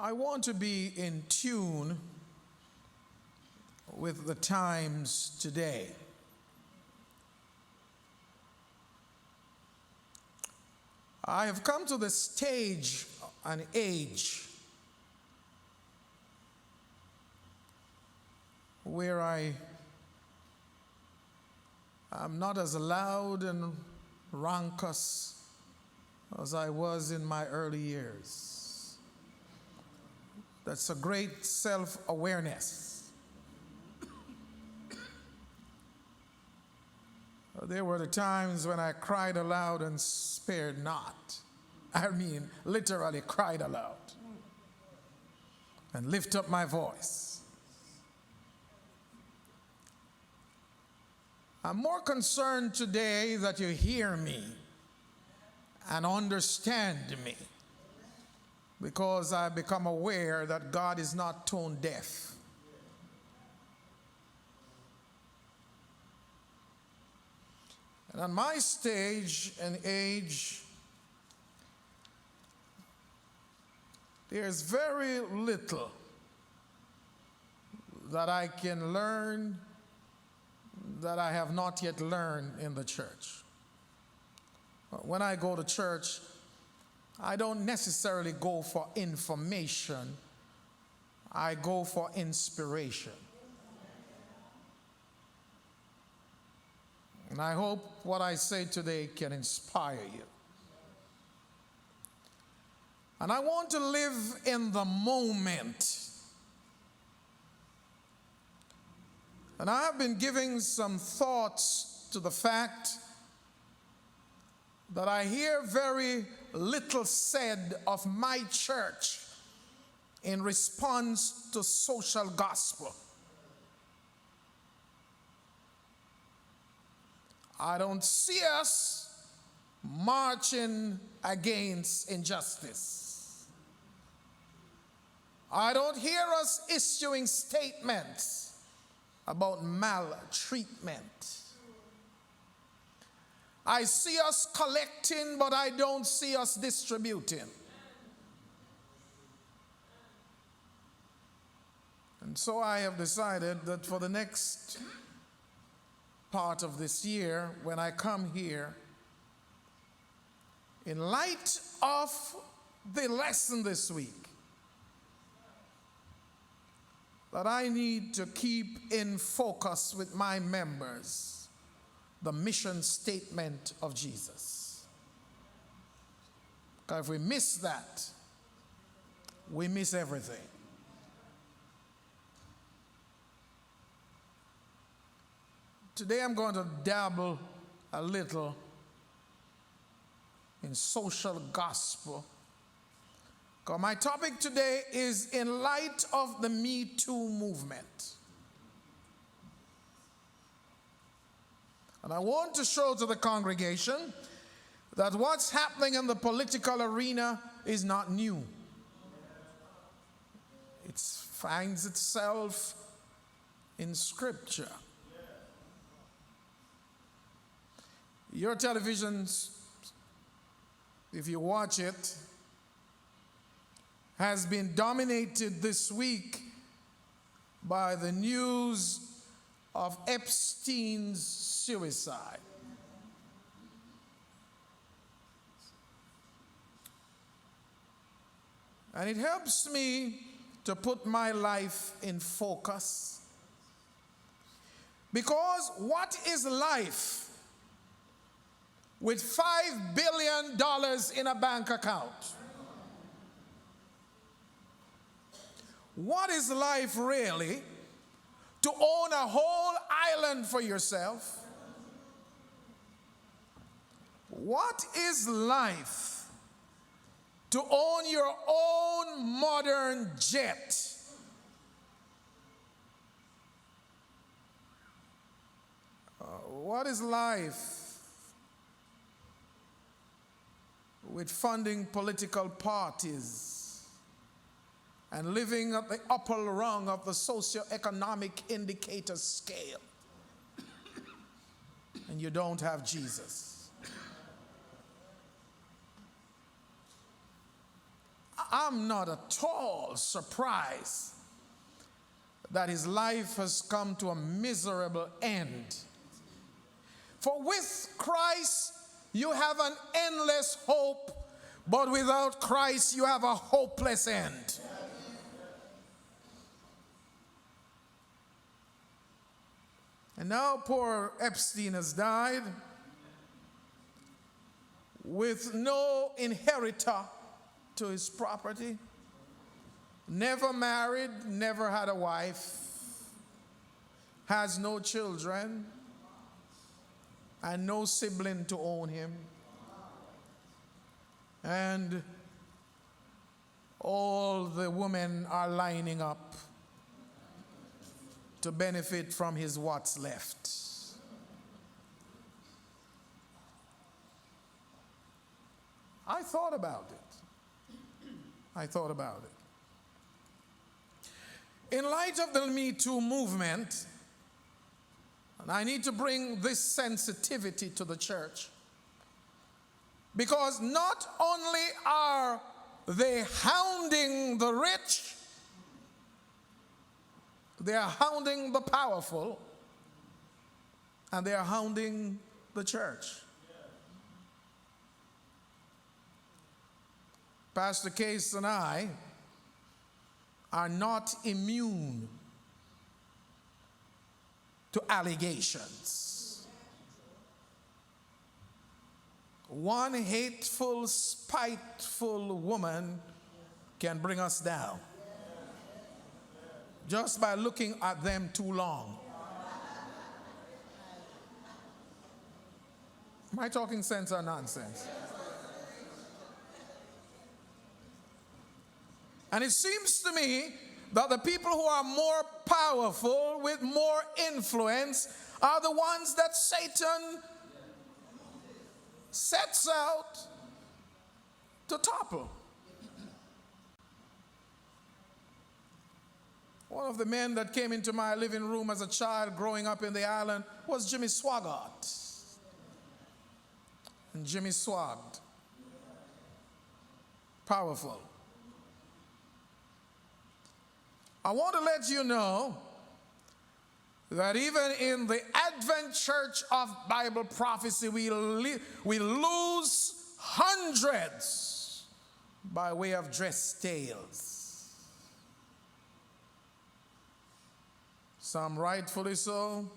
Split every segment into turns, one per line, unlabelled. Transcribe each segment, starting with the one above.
I want to be in tune with the times today. I have come to the stage and age where I am not as loud and raucous as I was in my early years. That's a great self-awareness. There were the times when I cried aloud and spared not. I mean, literally cried aloud and lift up my voice. I'm more concerned today that you hear me and understand me, because I become aware that God is not tone deaf. And on my stage and age, there's very little that I can learn that I have not yet learned in the church. When I go to church, I don't necessarily go for information. I go for inspiration. And I hope what I say today can inspire you. And I want to live in the moment. And I have been giving some thoughts to the fact that I hear very little said of my church in response to social gospel. I don't see us marching against injustice. I don't hear us issuing statements about maltreatment. I see us collecting, but I don't see us distributing. And so I have decided that for the next part of this year, when I come here, in light of the lesson this week, that I need to keep in focus with my members the mission statement of Jesus. Because if we miss that, we miss everything. Today I'm going to dabble a little in social gospel. Because my topic today is in light of the MeToo movement. And I want to show to the congregation that what's happening in the political arena is not new. It finds itself in Scripture. Your televisions, if you watch it, has been dominated this week by the news of Epstein's suicide. And it helps me to put my life in focus. Because what is life with $5 billion in a bank account? What is life really to own a whole island for yourself? What is life to own your own modern jet? What is life with funding political parties and living at the upper rung of the socioeconomic indicator scale, and you don't have Jesus? I'm not at all surprised that his life has come to a miserable end. For with Christ, you have an endless hope, but without Christ, you have a hopeless end. And now poor Epstein has died with no inheritor to his property, never married, never had a wife, has no children, and no sibling to own him. And all the women are lining up to benefit from his what's left. I thought about it. In light of the MeToo movement, and I need to bring this sensitivity to the church, because not only are they hounding the rich, they are hounding the powerful, and they are hounding the church. Pastor Case and I are not immune to allegations. One hateful, spiteful woman can bring us down just by looking at them too long. Am I talking sense or nonsense? And it seems to me that the people who are more powerful, with more influence, are the ones that Satan sets out to topple. One of the men that came into my living room as a child growing up in the island was Jimmy Swaggart. And Jimmy swagged. Powerful. I want to let you know that even in the Advent Church of Bible Prophecy, we lose hundreds by way of dress tales. Some rightfully so,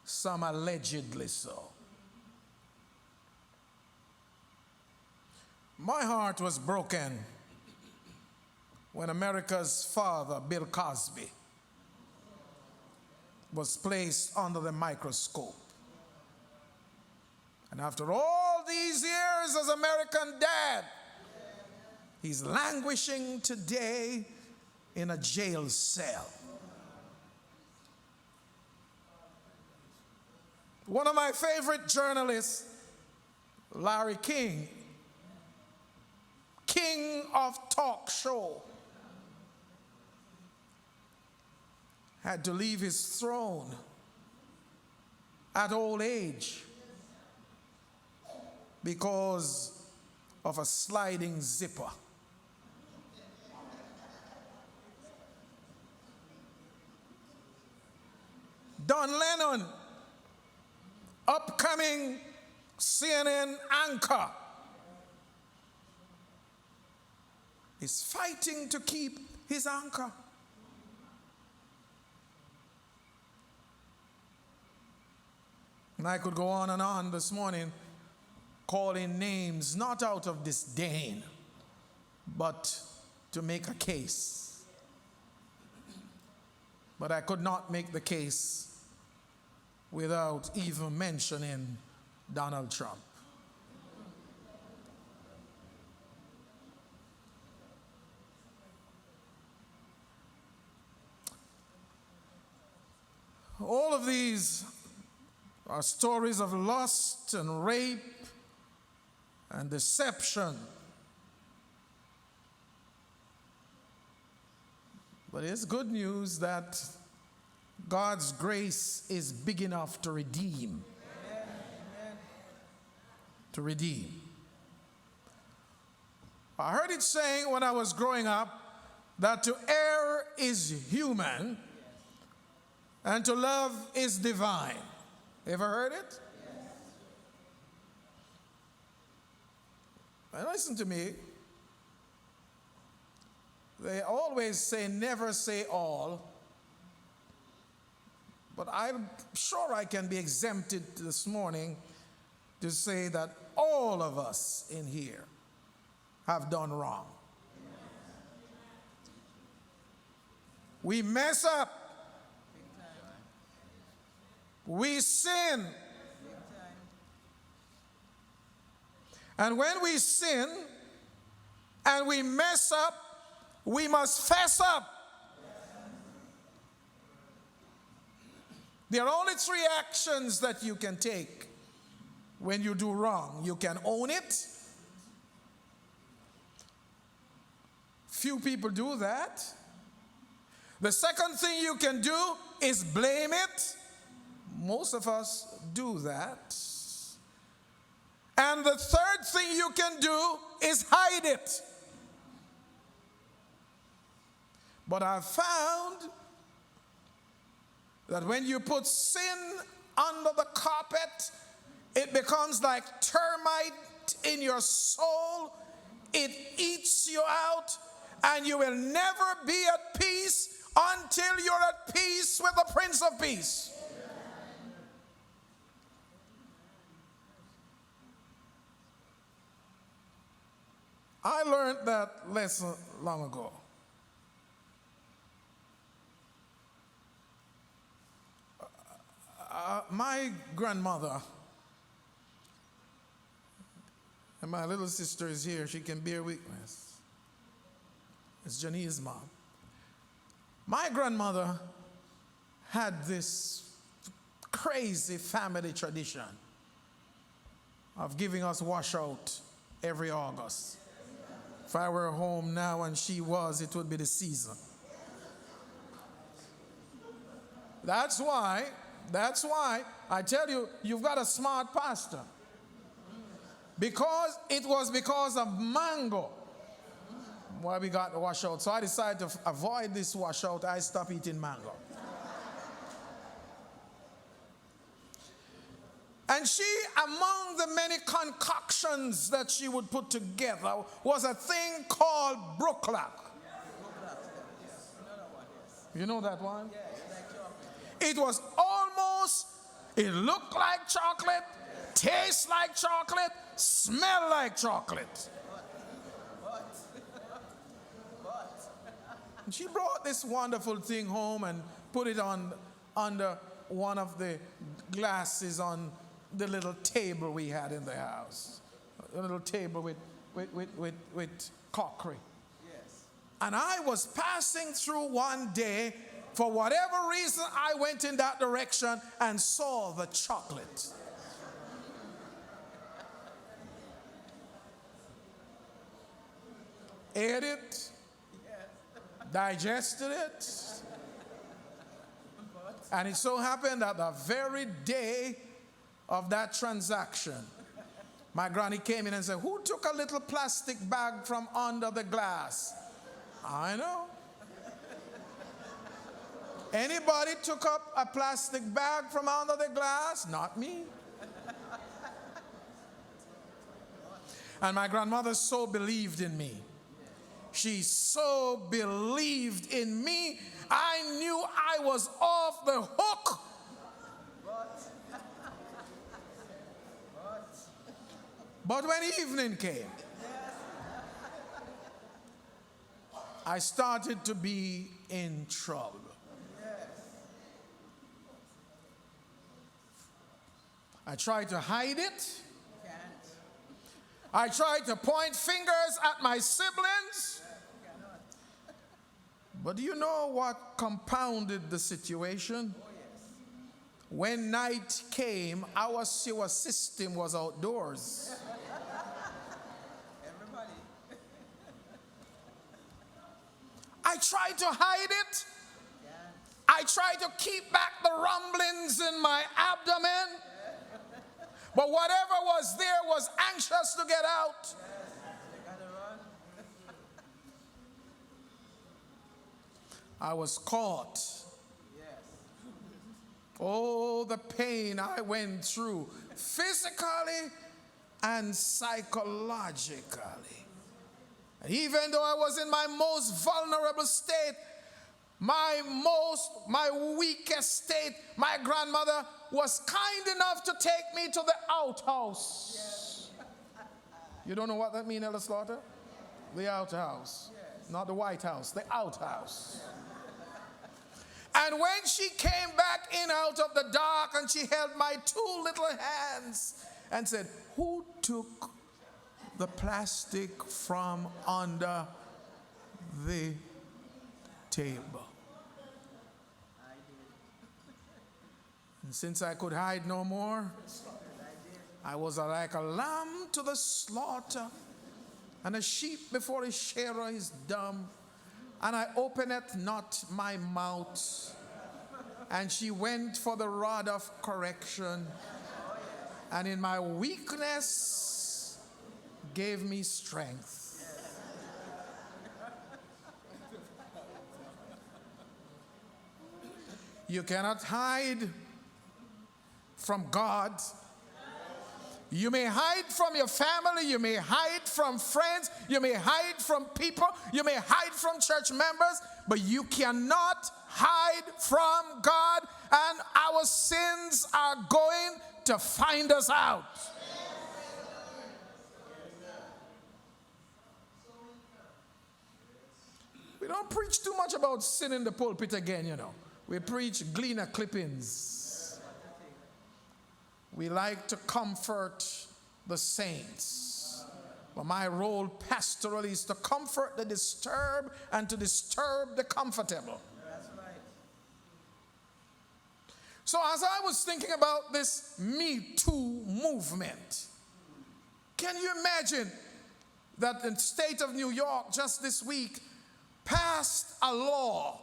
some allegedly so. My heart was broken when America's father, Bill Cosby, was placed under the microscope. And after all these years as American dad, he's languishing today in a jail cell. One of my favorite journalists, Larry King, king of talk show, had to leave his throne at old age because of a sliding zipper. Don Lennon, upcoming CNN anchor, is fighting to keep his anchor. And I could go on and on this morning calling names not out of disdain, but to make a case. But I could not make the case without even mentioning Donald Trump. All of these are stories of lust and rape and deception. But it's good news that God's grace is big enough to redeem. Amen. To redeem. I heard it saying when I was growing up that to err is human and to love is divine. Ever heard it? And listen to me. They always say never say all. But I'm sure I can be exempted this morning to say that all of us in here have done wrong. We mess up. We sin. And when we sin and we mess up, we must fess up. There are only three actions that you can take when you do wrong. You can own it. Few people do that. The second thing you can do is blame it. Most of us do that. And the third thing you can do is hide it. But I've found that when you put sin under the carpet, it becomes like termite in your soul. It eats you out, and you will never be at peace until you're at peace with the Prince of Peace. I learned that lesson long ago. My grandmother, and my little sister is here, she can bear witness. It's Janine's mom. My grandmother had this crazy family tradition of giving us washout every August. If I were home now and she was, it would be the season. That's why I tell you, you've got a smart pastor. Because it was because of mango why we got the washout. So I decided to avoid this washout. I stopped eating mango. And she, among the many concoctions that she would put together, was a thing called brooklock. You know that one? It was almost, it looked like chocolate, tastes like chocolate, smell like chocolate. And she brought this wonderful thing home and put it on under one of the glasses on the little table we had in the house. A little table with crockery. Yes. And I was passing through one day. For whatever reason, I went in that direction and saw the chocolate. Ate it, digested it, and it so happened that the very day of that transaction, my granny came in and said, "Who took a little plastic bag from under the glass?" I know. Anybody took up a plastic bag from under the glass? Not me. And my grandmother so believed in me. She so believed in me, I knew I was off the hook. But when evening came, I started to be in trouble. I tried to hide it. I tried to point fingers at my siblings. But do you know what compounded the situation? When night came, our sewer system was outdoors. I tried to hide it. I tried to keep back the rumblings in my abdomen. But whatever was there was anxious to get out. I was caught. Oh, the pain I went through, physically and psychologically. And even though I was in my most vulnerable state, my weakest state, my grandmother was kind enough to take me to the outhouse. Yes. You don't know what that means, Elder Slaughter? The outhouse. Yes. Not the White House, the outhouse. And when she came back in out of the dark and she held my two little hands and said, "Who took the plastic from under the table?" And since I could hide no more, I was like a lamb to the slaughter, and a sheep before his shearer is dumb. And I openeth not my mouth. And she went for the rod of correction. And in my weakness gave me strength. You cannot hide from God. You may hide from your family, you may hide from friends, you may hide from people, you may hide from church members, but you cannot hide from God, and our sins are going to find us out. We don't preach too much about sin in the pulpit again, you know. We preach gleaner clippings. We like to comfort the saints. But my role pastorally is to comfort the disturbed and to disturb the comfortable. That's right. So as I was thinking about this MeToo movement, can you imagine that the state of New York just this week passed a law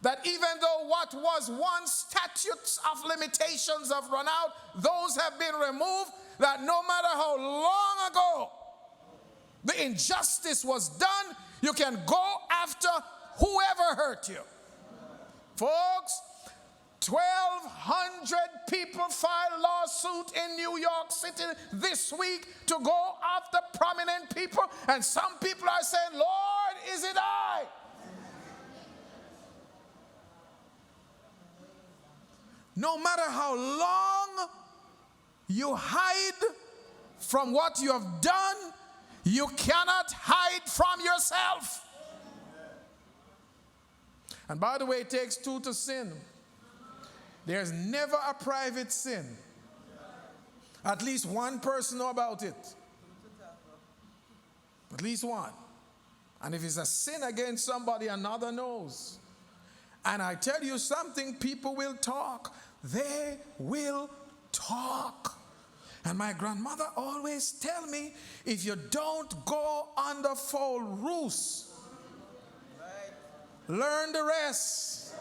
that even though what was once statutes of limitations have run out, those have been removed, that no matter how long ago the injustice was done, you can go after whoever hurt you. Folks, 1,200 people filed lawsuit in New York City this week to go after prominent people, and some people are saying, "Lord, is it I?" No matter how long you hide from what you have done, you cannot hide from yourself. And by the way, it takes two to sin. There's never a private sin. At least one person knows about it. At least one. And if it's a sin against somebody, another knows. And I tell you something, people will talk. They will talk. And my grandmother always tell me, if you don't go under foul rules, learn the rest.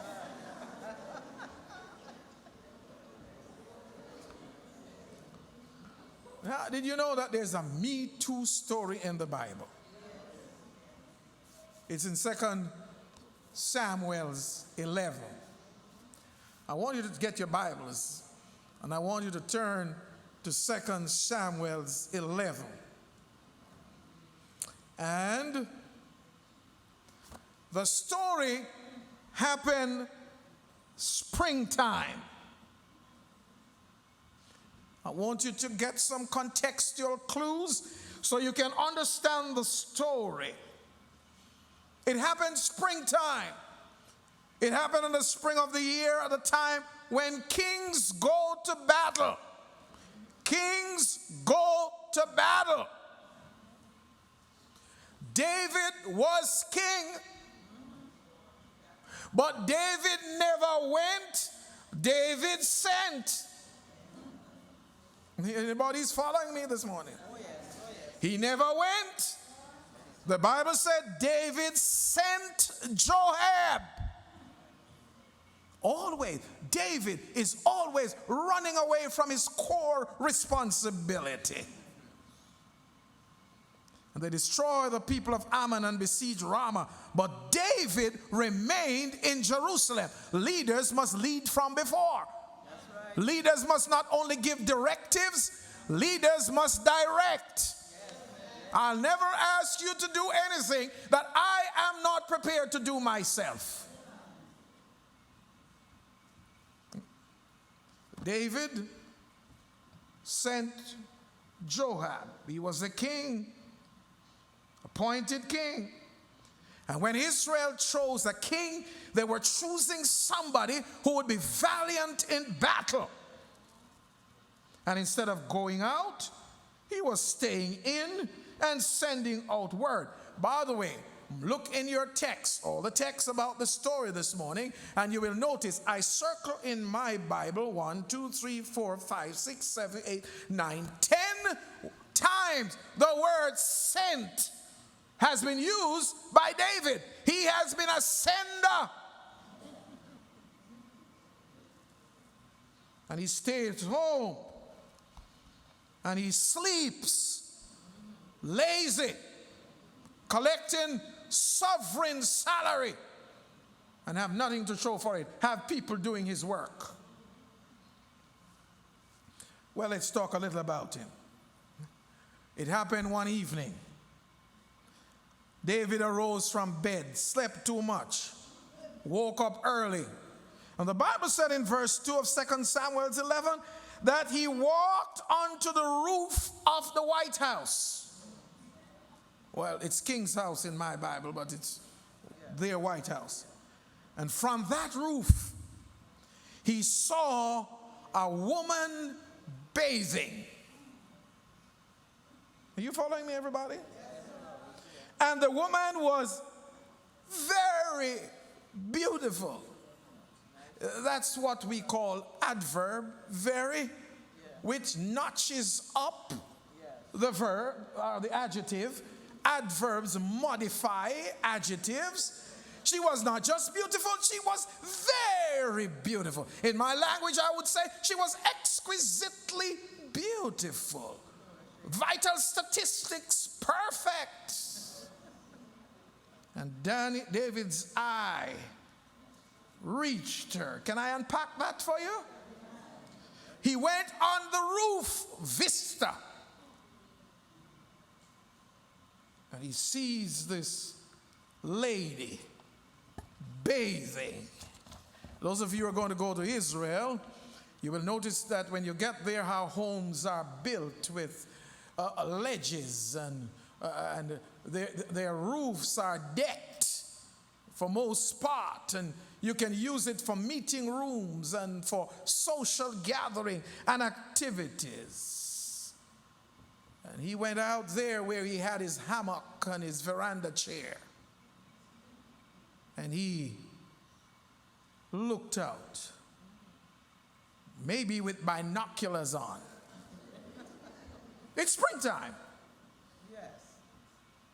Now, did you know that there's a MeToo story in the Bible? It's in 2 Samuel 11. I want you to get your Bibles, and I want you to turn to 2 Samuel 11. And the story happened springtime. I want you to get some contextual clues so you can understand the story. It happened springtime. It happened in the spring of the year at a time when kings go to battle. Kings go to battle. David was king, but David never went. David sent. Anybody's following me this morning? Oh, yes. Oh, yes. He never went. The Bible said David sent Joab. Always. David is always running away from his core responsibility. They destroyed the people of Ammon and besieged Ramah. But David remained in Jerusalem. Leaders must lead from before. That's right. Leaders must not only give directives, leaders must direct. I'll never ask you to do anything that I am not prepared to do myself. David sent Joab. He was the king, appointed king. And when Israel chose a king, they were choosing somebody who would be valiant in battle. And instead of going out, he was staying in and sending out word. By the way, look in your text, all the text about the story this morning, and you will notice I circle in my Bible 1, 2, 3, 4, 5, 6, 7, 8, 9, 10 times the word sent has been used by David. He has been a sender. And he stays home and he sleeps lazy, collecting sovereign salary, and have nothing to show for it. Have people doing his work. Well, let's talk a little about him. It happened one evening. David arose from bed, slept too much, woke up early. And the Bible said in verse 2 of 2 Samuel 11 that he walked onto the roof of the White House. Well, it's King's house in my Bible, but it's their White House. And from that roof, he saw a woman bathing. Are you following me, everybody? And the woman was very beautiful. That's what we call adverb, very, which notches up the verb, the adjective. Adverbs modify adjectives. She was not just beautiful, she was very beautiful. In my language, I would say she was exquisitely beautiful. Vital statistics, perfect. And David's eye reached her. Can I unpack that for you? He went on the roof, vista. And he sees this lady bathing. Those of you who are going to go to Israel, you will notice that when you get there, how homes are built with ledges and their roofs are decked for most part, and you can use it for meeting rooms and for social gathering and activities. And he went out there where he had his hammock and his veranda chair. And he looked out, maybe with binoculars on. It's springtime. Yes.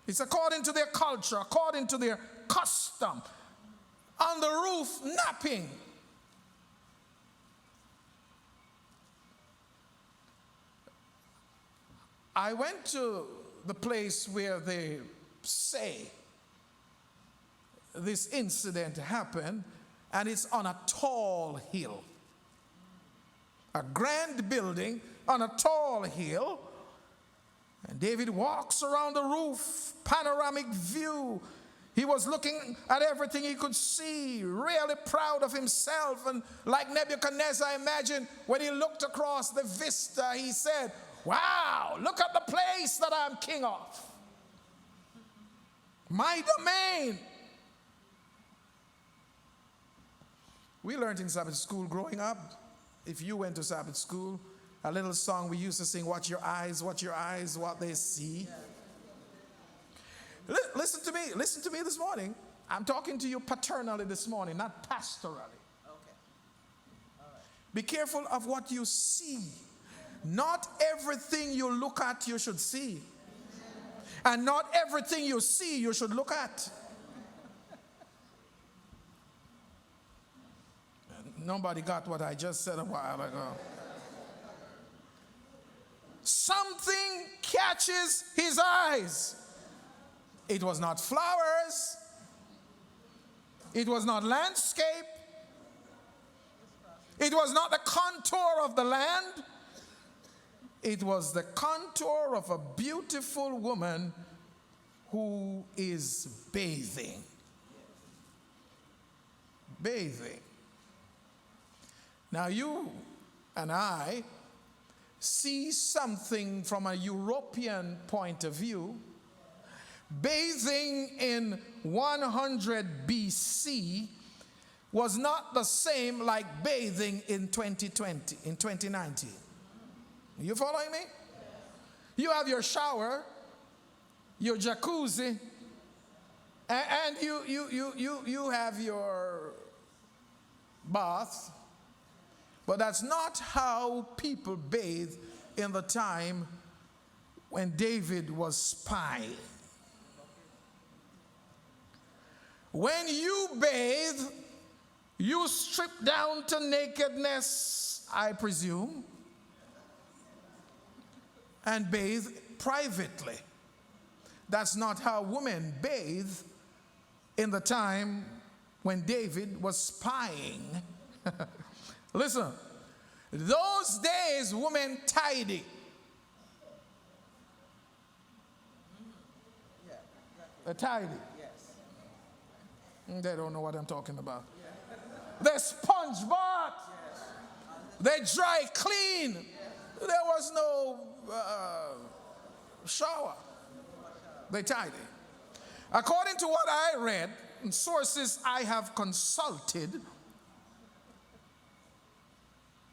It's according to their culture, according to their custom. On the roof, napping. I went to the place where they say this incident happened, and it's on a tall hill. A grand building on a tall hill. And David walks around the roof, panoramic view. He was looking at everything he could see, really proud of himself. And like Nebuchadnezzar, I imagine when he looked across the vista, he said, "Wow, look at the place that I'm king of. My domain." We learned in Sabbath school growing up, if you went to Sabbath school, a little song we used to sing, watch your eyes, what they see. Listen to me this morning. I'm talking to you paternally this morning, not pastorally. Okay. All right. Be careful of what you see. Not everything you look at you should see. And not everything you see you should look at. Nobody got what I just said a while ago. Something catches his eyes. It was not flowers. It was not landscape. It was not the contour of the land. It was the contour of a beautiful woman who is bathing. Bathing. Now you and I see something from a European point of view. Bathing in 100 BC was not the same like bathing in 2020, in 2019. You following me? You have your shower, your jacuzzi, and you have your bath, but that's not how people bathe in the time when David was spying. When you bathe, you strip down to nakedness, I presume, and bathe privately. That's not how women bathe in the time when David was spying. Listen, those days women tidy. They're tidy. They don't know what I'm talking about. They sponge bath. They dry clean. There was no shower. They tidy. According to what I read, and sources I have consulted,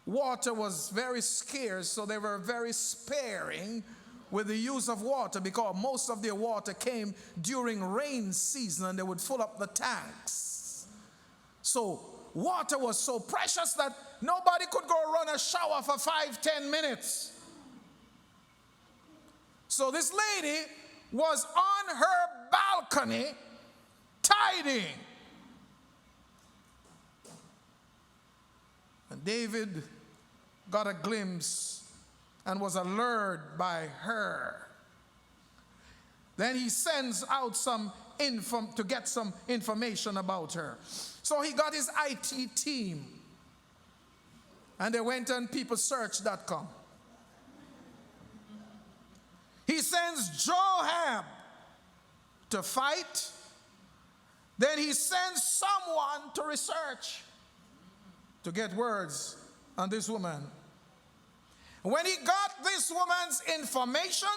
water was very scarce, so they were very sparing with the use of water because most of their water came during rain season and they would fill up the tanks. So water was so precious that nobody could go run a shower for 5-10 minutes. So this lady was on her balcony tidying. And David got a glimpse and was allured by her. Then he sends out to get some information about her. So he got his IT team, and they went on peoplesearch.com. He sends Joab to fight. Then he sends someone to research, to get words on this woman. When he got this woman's information,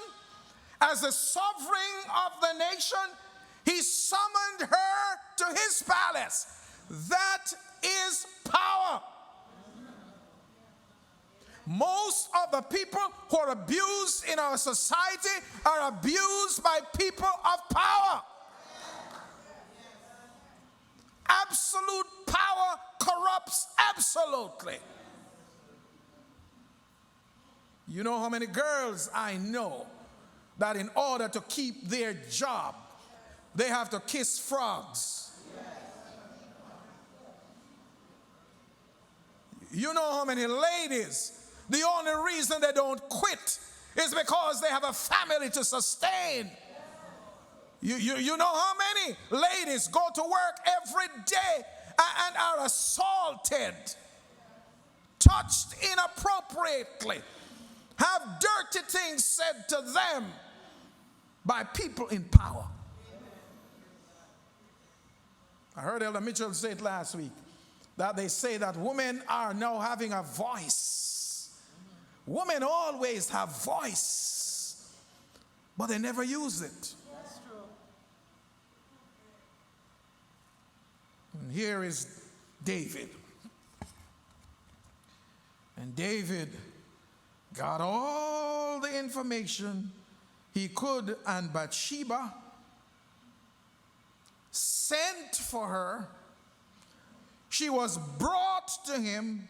as the sovereign of the nation, he summoned her to his palace. That is power. Most of the people who are abused in our society are abused by people of power. Absolute power corrupts absolutely. You know how many girls I know that in order to keep their job, they have to kiss frogs. You know how many ladies, the only reason they don't quit is because they have a family to sustain. You know how many ladies go to work every day and are assaulted, touched inappropriately, have dirty things said to them by people in power. I heard Elder Mitchell say it last week, that they say that women are now having a voice. Women always have voice, but they never use it.
That's true.
And here is David. And David got all the information he could, and Bathsheba sent for her. She was brought to him,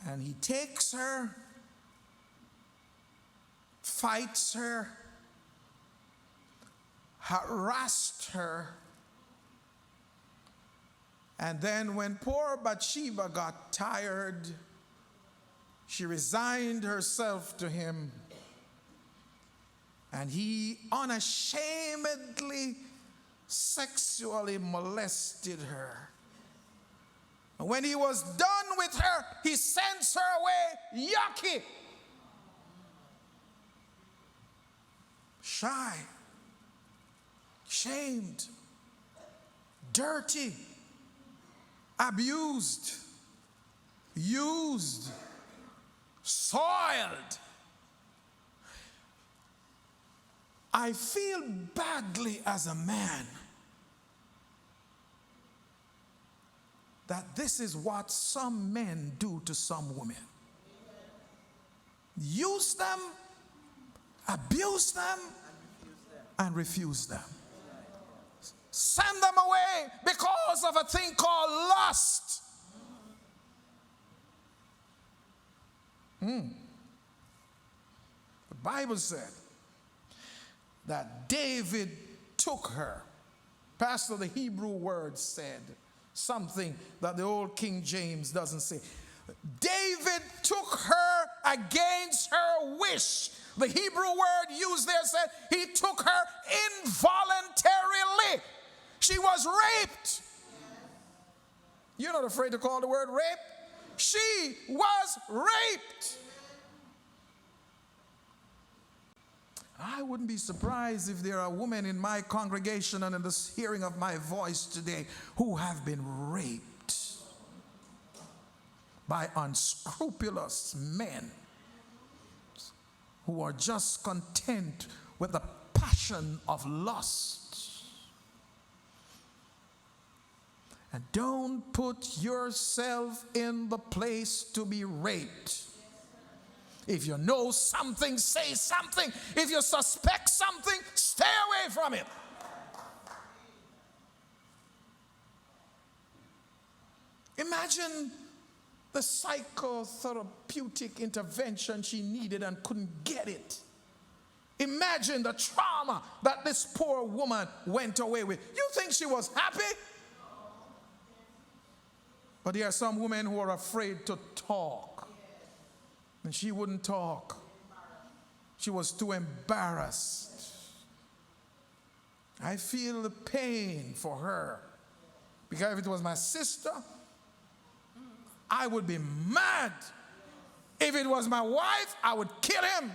and he takes her, fights her, harassed her, and then when poor Bathsheba got tired, she resigned herself to him, And he unashamedly sexually molested her. And when he was done with her, he sends her away yucky, shy, shamed, dirty, abused, used, soiled. I feel badly as a man that this is what some men do to some women. Use them, abuse them, and refuse them. Send them away because of a thing called lust. The Bible said that David took her. Pastor, the Hebrew word said something that the old King James doesn't say. David took her against her wish. The Hebrew word used there said he took her involuntarily. She was raped. You're not afraid to call the word rape? She was raped. I wouldn't be surprised if there are women in my congregation and in the hearing of my voice today who have been raped by unscrupulous men who are just content with the passion of lust. And don't put yourself in the place to be raped. If you know something, say something. If you suspect something, stay away from it. Imagine the psychotherapeutic intervention she needed and couldn't get it. Imagine the trauma that this poor woman went away with. You think she was happy? But there are some women who are afraid to talk. And she wouldn't talk. She was too embarrassed. I feel the pain for her. Because if it was my sister, I would be mad. If it was my wife, I would kill him.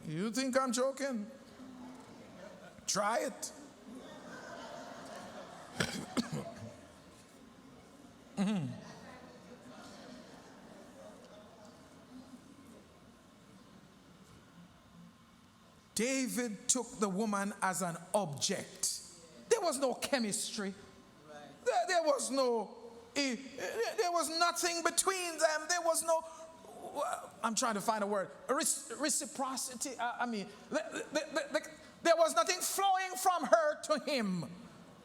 You think I'm joking? Try it. David took the woman as an object. There was no chemistry. There was nothing between them. There was no, I'm trying to find a word, reciprocity. There was nothing flowing from her to him,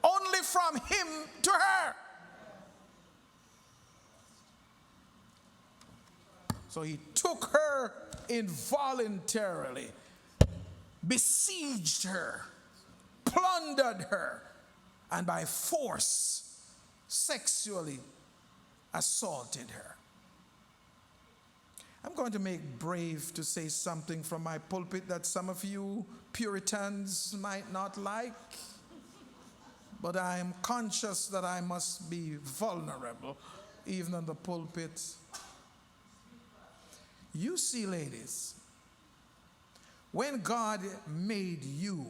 only from him to her. So he took her involuntarily, besieged her, plundered her, and by force sexually assaulted her. I'm going to make brave to say something from my pulpit that some of you Puritans might not like, but I am conscious that I must be vulnerable even in the pulpit. You see, ladies, when God made you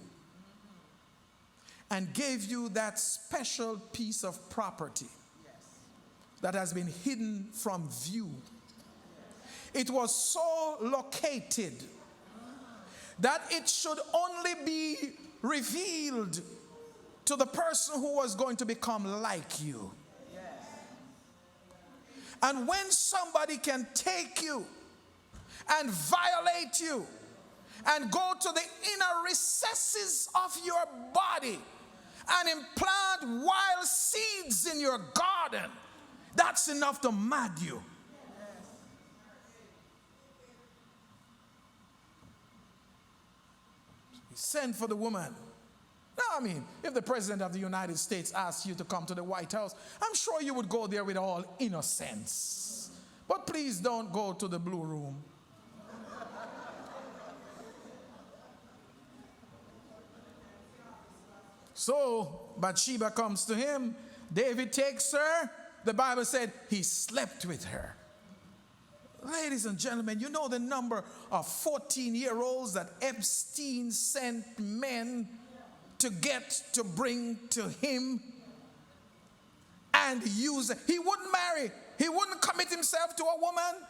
and gave you that special piece of property that has been hidden from view, it was so located that it should only be revealed to the person who was going to become like you. And when somebody can take you and violate you and go to the inner recesses of your body and implant wild seeds in your garden, that's enough to mad you. He sent for the woman. Now, if the President of the United States asked you to come to the White House, I'm sure you would go there with all innocence. But please don't go to the blue room. So Bathsheba comes to him. David takes her. The Bible said he slept with her. Ladies and gentlemen, you know the number of 14-year-olds that Epstein sent men to bring to him and use. He wouldn't marry. He wouldn't commit himself to a woman,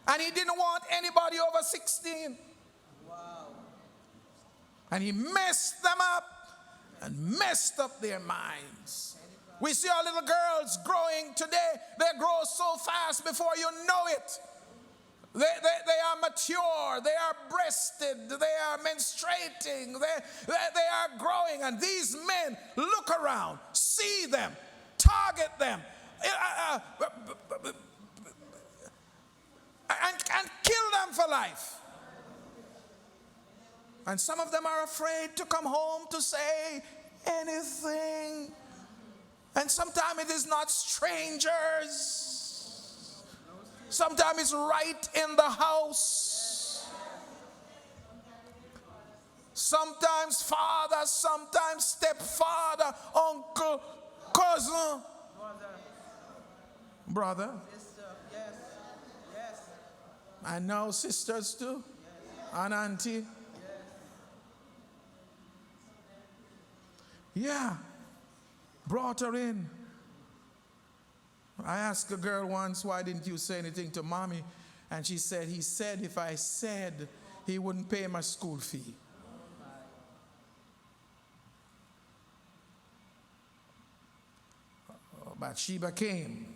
and he didn't want anybody over 16. Wow. And he messed them up and messed up their minds. We see our little girls growing today. They grow so fast before you know it. They are mature, they are breasted, they are menstruating, they are growing, and these men look around, see them, target them, and kill them for life. And some of them are afraid to come home to say anything. And sometimes it is not strangers. Sometimes it's right in the house. Sometimes father, sometimes stepfather, uncle, cousin, brother. Sister, yes, yes. And now sisters too, yes. And auntie. Yes. Yeah, brought her in. I asked a girl once, why didn't you say anything to mommy? And she said, he said if I said, he wouldn't pay my school fee. Bathsheba came.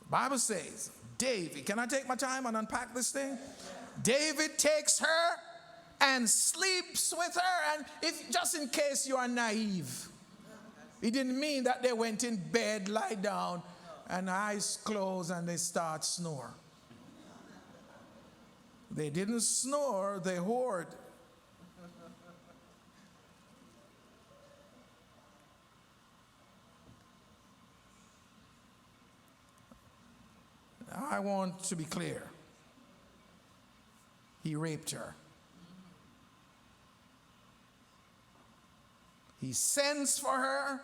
The Bible says, David, can I take my time and unpack this thing? David takes her and sleeps with her. And if just in case you are naive, it didn't mean that they went in bed, lie down, and eyes closed, and they start snore. They didn't snore, they whored. I want to be clear. He raped her. He sends for her.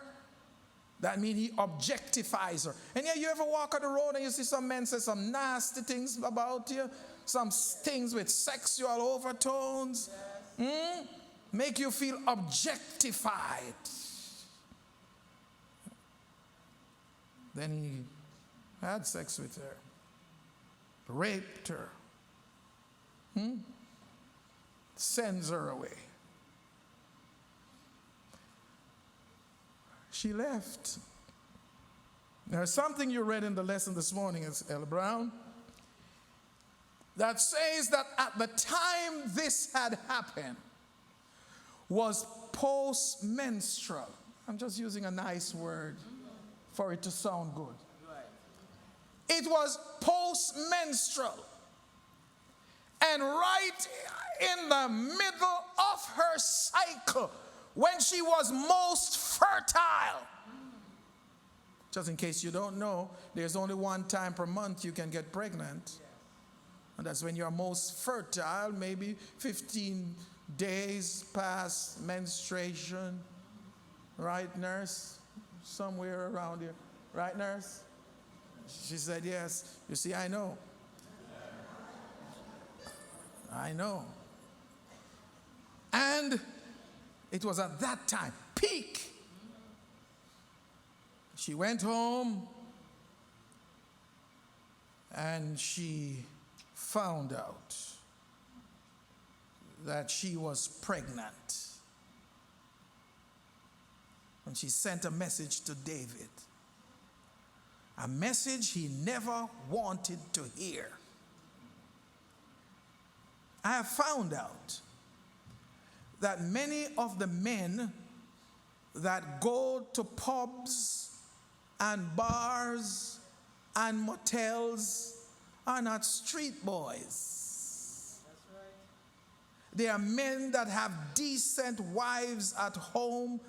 That means he objectifies her. And yeah, you ever walk on the road and you see some men say some nasty things about you? Some things with sexual overtones? Yes. Make you feel objectified. Then he had sex with her. Raped her. Sends her away. She left. There's something you read in the lesson this morning, Ella Brown, that says that at the time this had happened was post-menstrual. I'm just using a nice word for it to sound good. It was post-menstrual. And right in the middle of her cycle, when she was most fertile. Just in case you don't know, there's only one time per month you can get pregnant. And that's when you're most fertile, maybe 15 days past menstruation. Right, nurse? Somewhere around here. Right, nurse? She said, yes. You see, I know. I know. And it was at that time, peak. She went home and she found out that she was pregnant. And she sent a message to David. A message he never wanted to hear. I have found out that many of the men that go to pubs and bars and motels are not street boys. That's right. They are men that have decent wives at home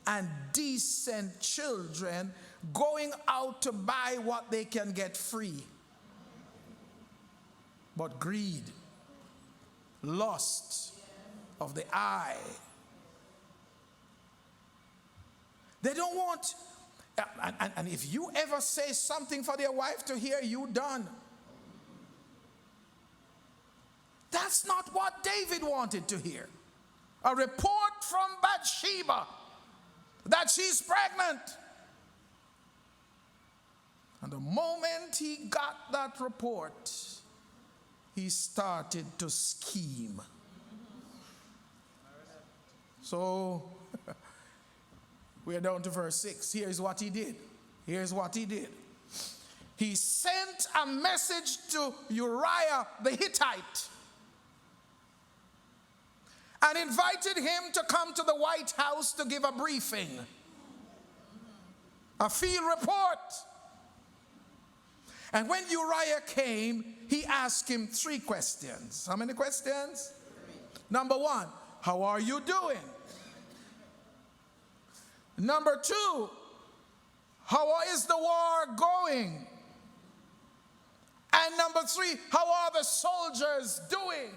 and decent children going out to buy what they can get free. but greed, lust of the eye. They don't want, and if you ever say something for their wife to hear, you done. That's not what David wanted to hear. A report from Bathsheba that she's pregnant. And the moment he got that report, he started to scheme. So, we're down to verse 6. Here's what he did. Here's what he did. He sent a message to Uriah the Hittite and invited him to come to the White House to give a briefing, a field report. And when Uriah came, he asked him 3 questions. How many questions? 3. Number 1, how are you doing? Number 2, how is the war going? And number 3, how are the soldiers doing?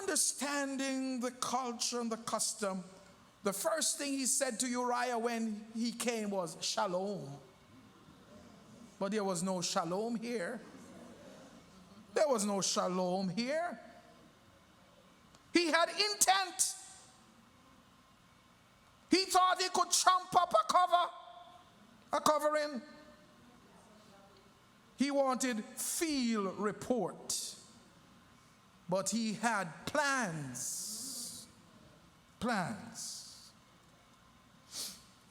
Understanding the culture and the custom, the first thing he said to Uriah when he came was shalom. But there was no shalom here. There was no shalom here. He had intent. He thought he could trump up a covering. He wanted field report. But he had plans. Plans.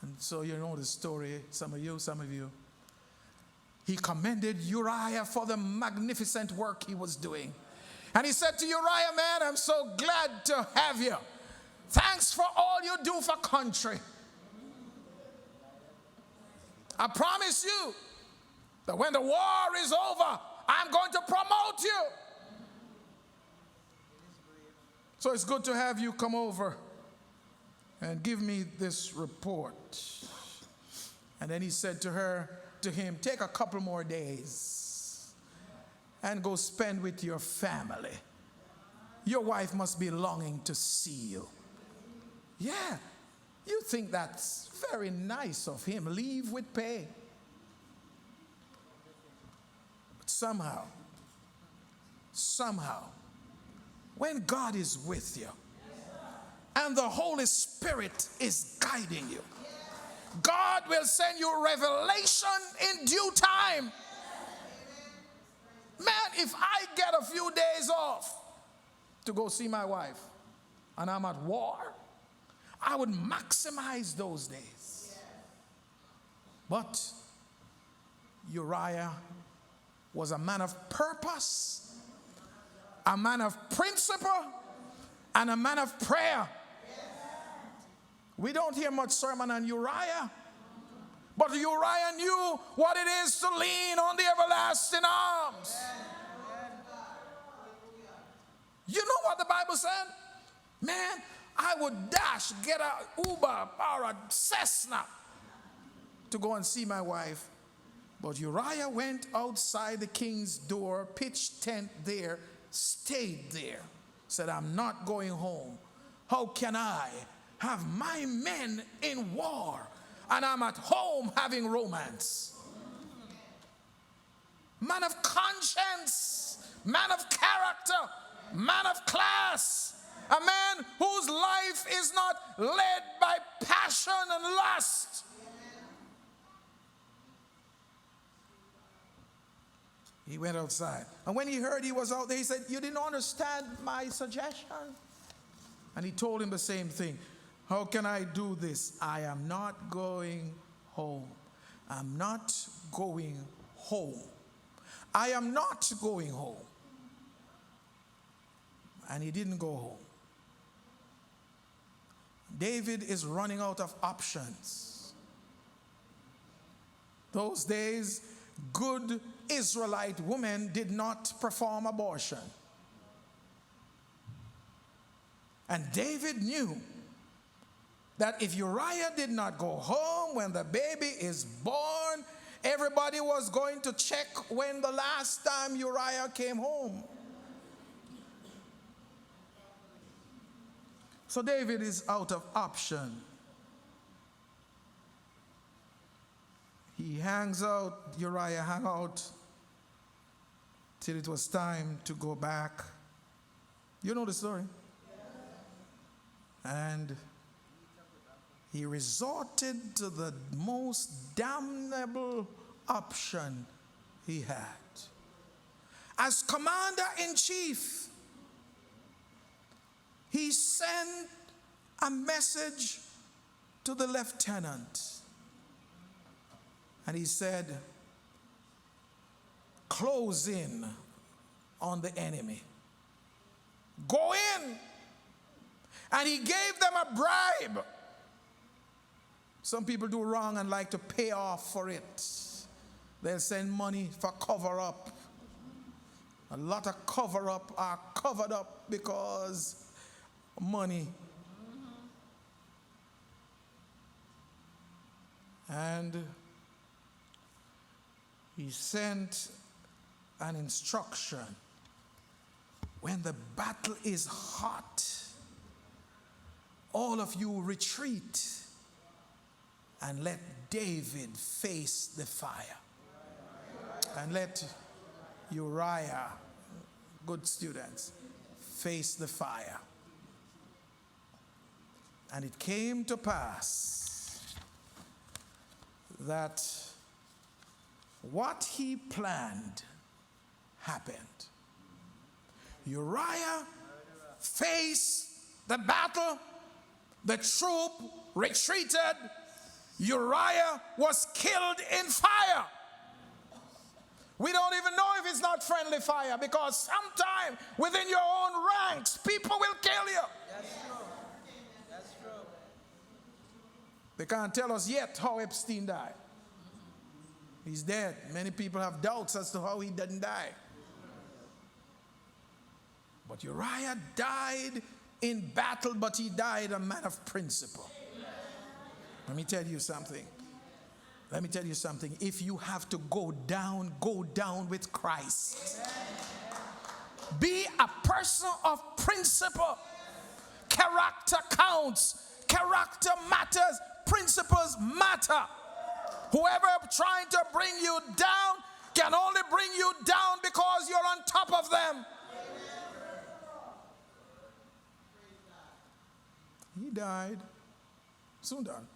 And so you know the story, some of you. He commended Uriah for the magnificent work he was doing. And he said to Uriah, man, I'm so glad to have you. Thanks for all you do for country. I promise you that when the war is over, I'm going to promote you. So it's good to have you come over and give me this report. And then he said to him, take a couple more days and go spend with your family. Your wife must be longing to see you. Yeah, you think that's very nice of him. Leave with pay. But somehow, when God is with you and the Holy Spirit is guiding you, God will send you revelation in due time. Man, if I get a few days off to go see my wife and I'm at war, I would maximize those days. But Uriah was a man of purpose, a man of principle, and a man of prayer. We don't hear much sermon on Uriah, but Uriah knew what it is to lean on the everlasting arms. You know what the Bible said? Man, I would get a Uber or a Cessna to go and see my wife. But Uriah went outside the king's door, pitched tent there, stayed there, said, I'm not going home. How can I have my men in war and I'm at home having romance? Man of conscience, man of character, man of class, a man whose life is not led by passion and lust. He went outside. And when he heard he was out there, he said, you didn't understand my suggestion? And he told him the same thing. How can I do this? I am not going home. I'm not going home. I am not going home. And he didn't go home. David is running out of options. Those days, good Israelite women did not perform abortion. And David knew that if Uriah did not go home when the baby is born, everybody was going to check when the last time Uriah came home. So David is out of option. He hangs out, Uriah hung out till it was time to go back. You know the story? And he resorted to the most damnable option he had. As commander-in-chief, he sent a message to the lieutenant. And he said, close in on the enemy. Go in. And he gave them a bribe. Some people do wrong and like to pay off for it. They'll send money for cover up. A lot of cover up are covered up because money. And he sent an instruction. When the battle is hot, all of you retreat and let David face the fire. And let Uriah, good students, face the fire. And it came to pass that what he planned happened. Uriah faced the battle. The troop retreated. Uriah was killed in fire. We don't even know if it's not friendly fire, because sometime within your own ranks, people will kill you.
That's true. That's true.
They can't tell us yet how Epstein died. He's dead. Many people have doubts as to how he didn't die. But Uriah died in battle, but he died a man of principle. Let me tell you something. Let me tell you something. If you have to go down with Christ. Be a person of principle. Character counts. Character matters. Principles matter. Whoever trying to bring you down can only bring you down because you're on top of them. He died. Soon done.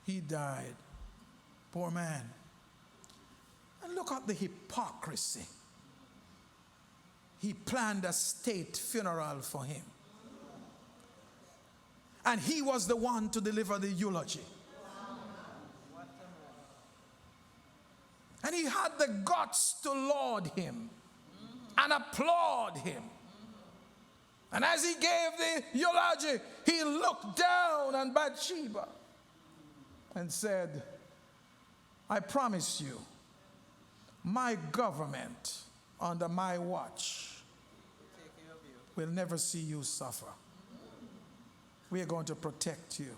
He died. Poor man. And look at the hypocrisy. He planned a state funeral for him. And he was the one to deliver the eulogy. And he had the guts to laud him and applaud him. And as he gave the eulogy, he looked down on Bathsheba and said, I promise you, my government under my watch will never see you suffer. We are going to protect you.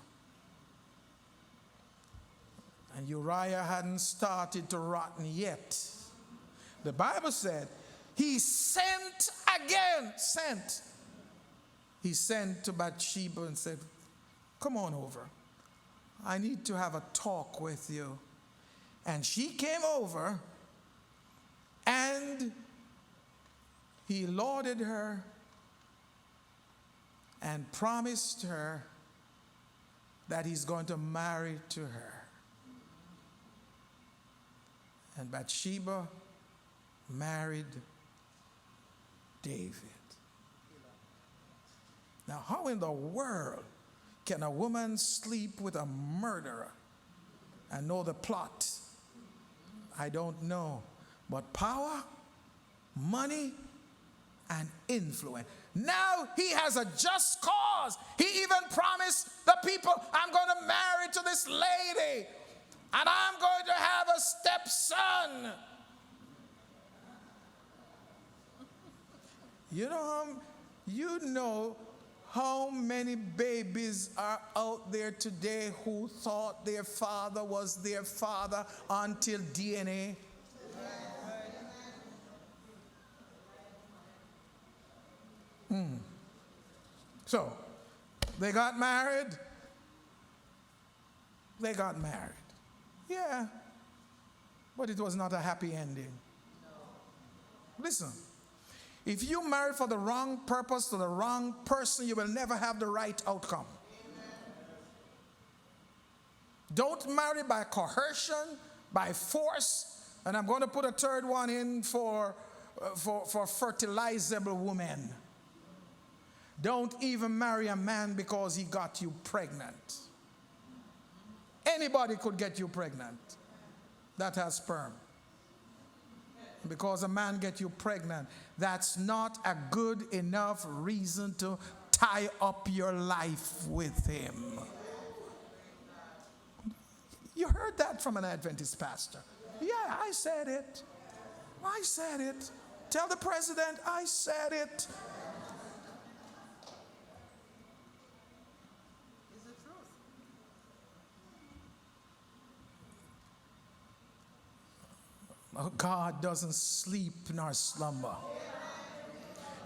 And Uriah hadn't started to rotten yet. The Bible said he sent again. He sent to Bathsheba and said, come on over. I need to have a talk with you. And she came over and he lauded her and promised her that he's going to marry to her. And Bathsheba married David. Now, how in the world can a woman sleep with a murderer and know the plot? I don't know. But power, money, and influence. Now he has a just cause. He even promised the people, I'm going to marry to this lady. And I'm going to have a stepson. You know How many babies are out there today who thought their father was their father until DNA? So, they got married. They got married. Yeah, but it was not a happy ending. Listen, if you marry for the wrong purpose to the wrong person, you will never have the right outcome. Don't marry by coercion, by force, and I'm going to put a third one in for fertilizable women. Don't even marry a man because he got you pregnant. Anybody could get you pregnant that has sperm. Because a man gets you pregnant, that's not a good enough reason to tie up your life with him. You heard that from an Adventist pastor. Yeah, I said it. I said it. Tell the president I said it.
It's the truth.
Oh, God doesn't sleep nor slumber.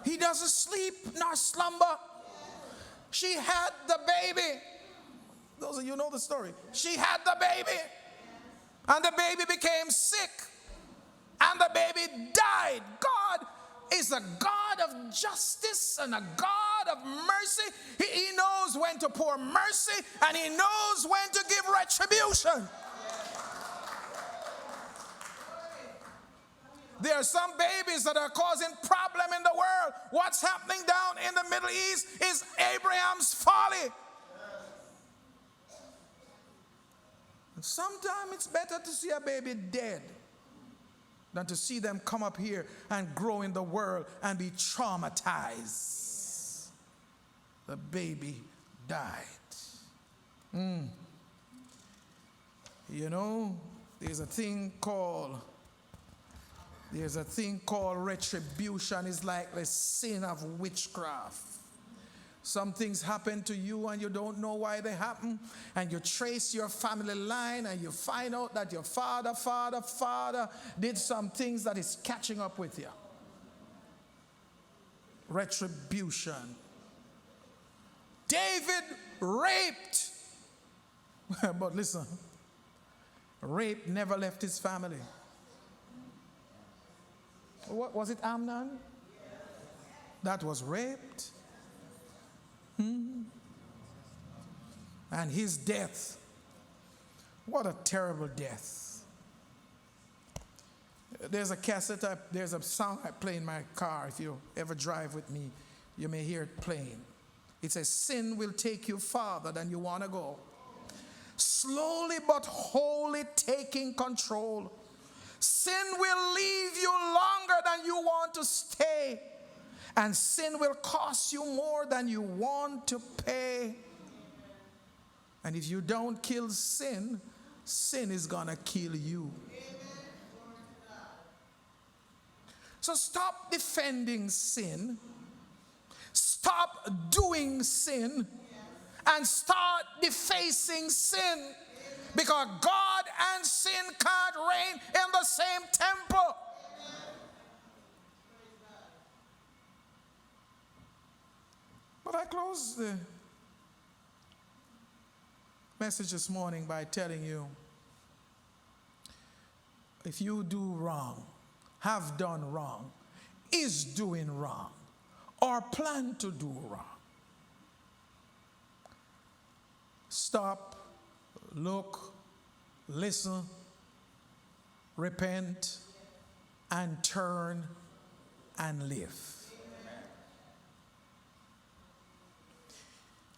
He doesn't sleep nor slumber. She had the baby. Those of you know the story. She had the baby. And the baby became sick. And the baby died. God is a God of justice and a God of mercy. He knows when to pour mercy and he knows when to give retribution. There are some babies that are causing problem in the world. What's happening down in the Middle East is Abraham's folly. Sometimes it's better to see a baby dead than to see them come up here and grow in the world and be traumatized. The baby died. You know, there's a thing called retribution. It's like the sin of witchcraft. Some things happen to you and you don't know why they happen. And you trace your family line and you find out that your father did some things that is catching up with you. Retribution. David raped. But listen, rape never left his family. What was it, Amnon? That was raped. And his death, what a terrible death. There's a cassette, there's a song I play in my car. If you ever drive with me, you may hear it playing. It says, sin will take you farther than you want to go. Slowly but wholly taking control. Sin will leave you longer than you want to stay. And sin will cost you more than you want to pay. And if you don't kill sin, sin is going to kill you. So stop defending sin. Stop doing sin. And start defacing sin. Because God and sin can't reign in the same temple. But I close the message this morning by telling you, if you do wrong, have done wrong, is doing wrong, or plan to do wrong, stop, look, listen, repent, and turn and live.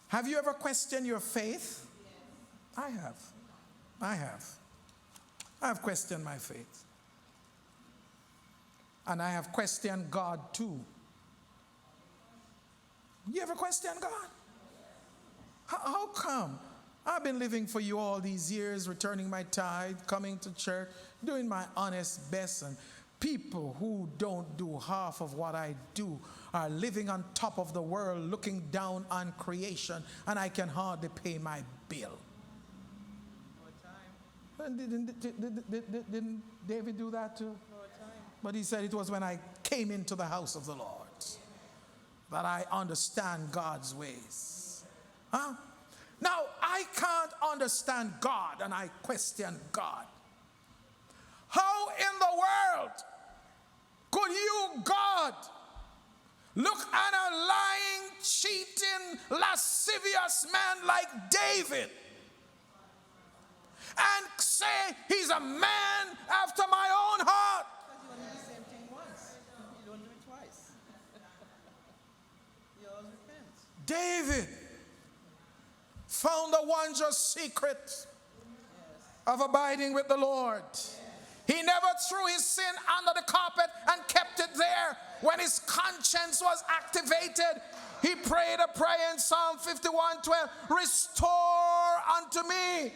Have you ever questioned your faith? I have. I have questioned my faith. And I have questioned God too. You ever question God? How come? I've been living for you all these years, returning my tithe, coming to church, doing my honest best, and people who don't do half of what I do are living on top of the world, looking down on creation, and I can hardly pay my bill. And didn't David do that too? But he said it was when I came into the house of the Lord that I understand God's ways. Huh? Now, I can't understand God, and I question God. How in the world could you, God, look at a lying, cheating, lascivious man like David and say he's a man after my own heart?
Because you only do the same thing once. You don't do it twice. You always repent.
David found the wondrous secret of abiding with the Lord. He never threw his sin under the carpet and kept it there. When his conscience was activated, he prayed a prayer in Psalm 51:12. Restore unto me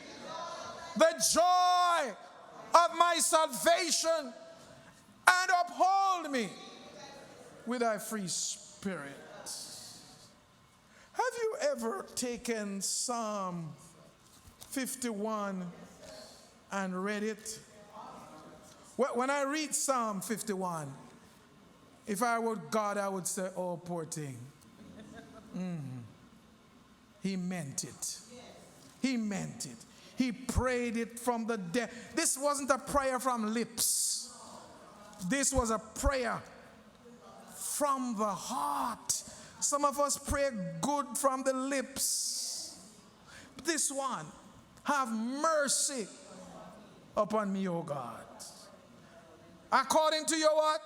the joy of my salvation and uphold me with thy free spirit. Have you ever taken Psalm 51 and read it? When I read Psalm 51, if I were God, I would say, oh, poor thing. He meant it. He meant it. He prayed it from the depth. This wasn't a prayer from lips. This was a prayer from the heart. Some of us pray good from the lips. This one, have mercy upon me, O God. According to your what?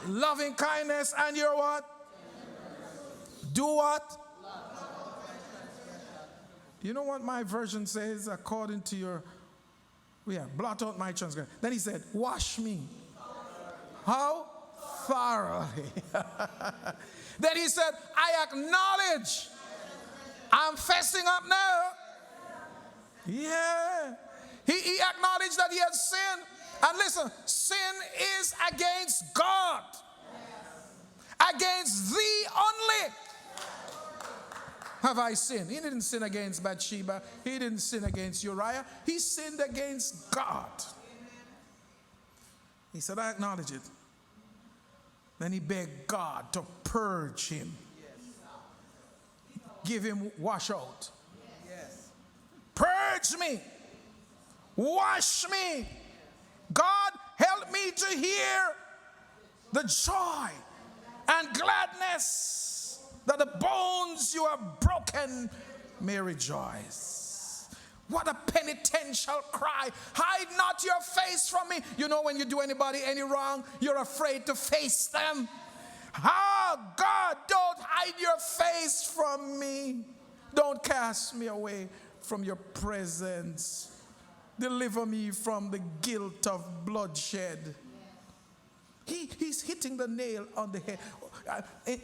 Loving kindness and your what? Do what? You know what my version says? According to your, blot out my transgression. Then he said, wash me. How? Thoroughly. Then he said, I acknowledge. I'm fessing up now. Yeah. He acknowledged that he had sinned. And listen, sin is against God. Against thee only have I sinned. He didn't sin against Bathsheba. He didn't sin against Uriah. He sinned against God. He said, I acknowledge it. Then he begged God to purge him. Give him wash out. Purge me. Wash me. God, help me to hear the joy and gladness that the bones you have broken may rejoice. What a penitential cry. Hide not your face from me. You know, when you do anybody any wrong, you're afraid to face them. Oh, God, don't hide your face from me. Don't cast me away from your presence. Deliver me from the guilt of bloodshed. He's hitting the nail on the head.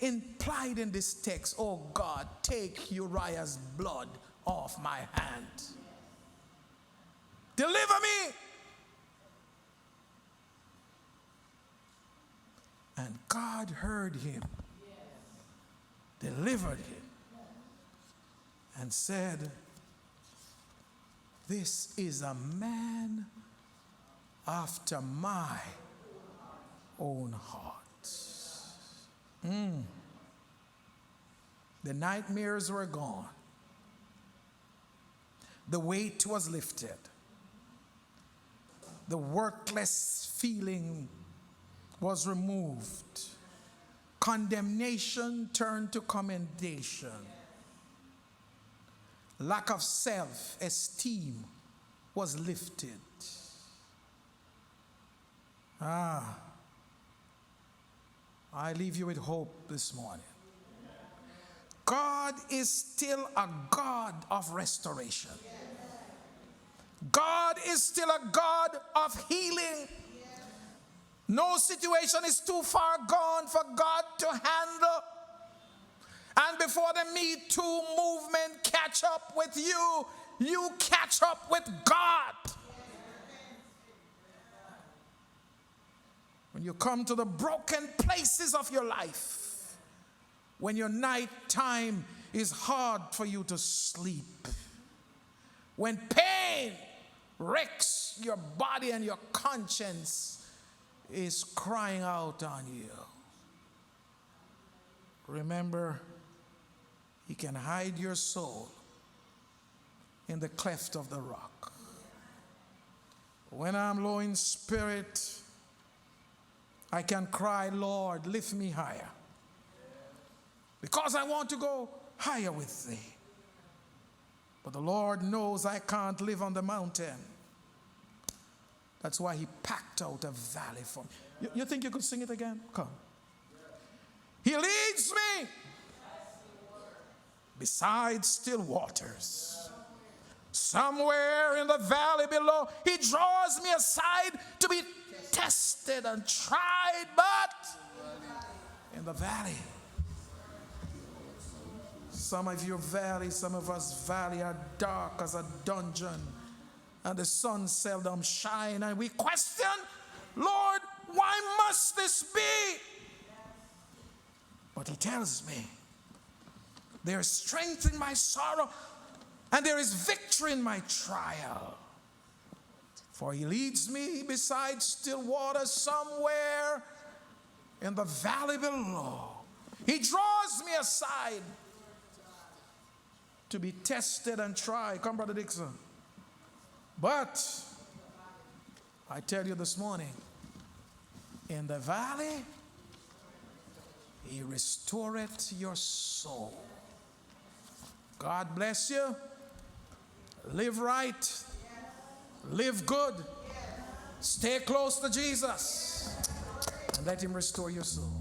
Implied in this text, oh God, take Uriah's blood off my hand. Deliver me. And God heard him, delivered him, and said, this is a man after my own heart. The nightmares were gone. The weight was lifted. The worthless feeling was removed. Condemnation turned to commendation. Lack of self-esteem was lifted. I leave you with hope this morning. God is still a God of restoration. God is still a God of healing. No situation is too far gone for God to handle. And before the MeToo movement catch up with you, you catch up with God. when you come to the broken places of your life, when your night time is hard for you to sleep, when pain wrecks your body and your conscience is crying out on you, remember, He can hide your soul in the cleft of the rock. When I'm low in spirit, I can cry, Lord, lift me higher, because I want to go higher with Thee. But the Lord knows I can't live on the mountain. That's why He packed out a valley for me. You think you could sing it again? Come. He leads me beside still waters. Somewhere in the valley below, He draws me aside to be tested and tried, but in the valley. Some of your valleys, some of us valley are dark as a dungeon, and the sun seldom shine, and we question, Lord, why must this be? But He tells me, there is strength in my sorrow, and there is victory in my trial. For He leads me beside still waters, somewhere in the valley below. He draws me aside to be tested and tried. Come, Brother Dixon. But I tell you this morning, in the valley, He restoreth your soul. God bless you. Live right. Live good. Stay close to Jesus. And let Him restore your soul.